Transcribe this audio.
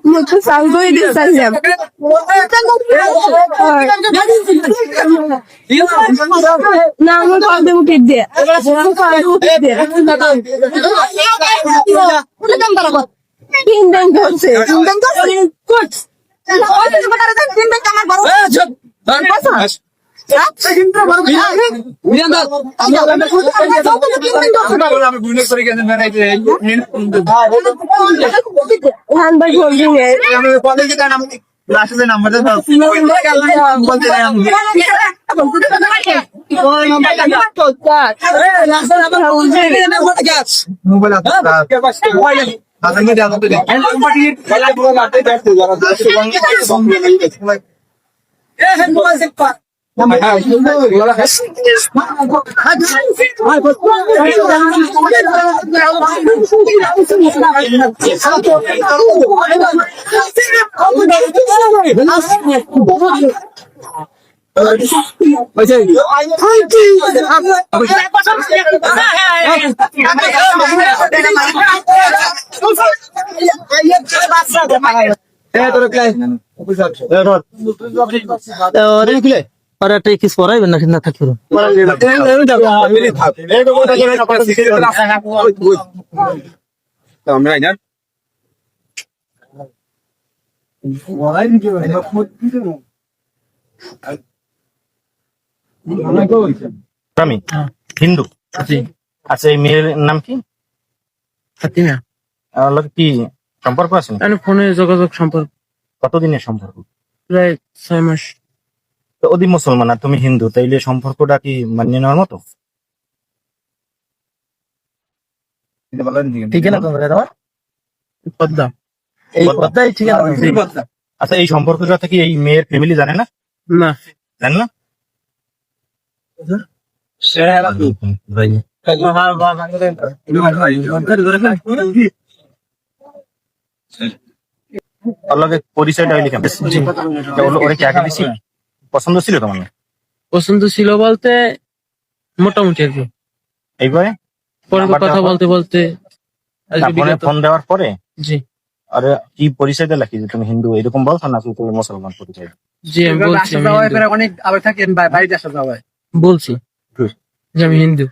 Mucho salgo y distancia. না আমার পাল্টে উঠে দিয়ে তিন দিন করছে আর একটা কিস পড়াইবেন না না থাকবে আমি হিন্দু। আচ্ছা, এই মেয়ের নাম কি? ফাতিমা। কি সম্পর্ক আছে? ফোনে যোগাযোগ সম্পর্ক। কতদিনের সম্পর্ক? প্রায় 6 মাস। তো ওদি মুসলমান আর তুমি হিন্দু, তাইলে সম্পর্কটা কি মানিয়ে নেওয়ার মতো? ঠিক না তোমরা দাও পদ্মা এই পদ্মাই ঠিক আছে। আচ্ছা, এই সম্পর্কটা থেকে এই মেয়ের ফ্যামিলি জানে না? না জানে না। পরিচয়টা ওরা কি আগে দিছি? পছন্দ ছিল তোমার? পছন্দ ছিল বলতে মোটামুটি আর কি। এইবারে পরে কথা বলতে বলতে ফোন দেওয়ার পরে জি আর কি পরিচয় দিলা কি তুমি হিন্দু এরকম বলছো নাকি তুমি মুসলমান পরিচয়? জি আমি বলছি অনেক আবার থাকেন বাড়িতে আসা যাওয়া বলছি যে আমি হিন্দু।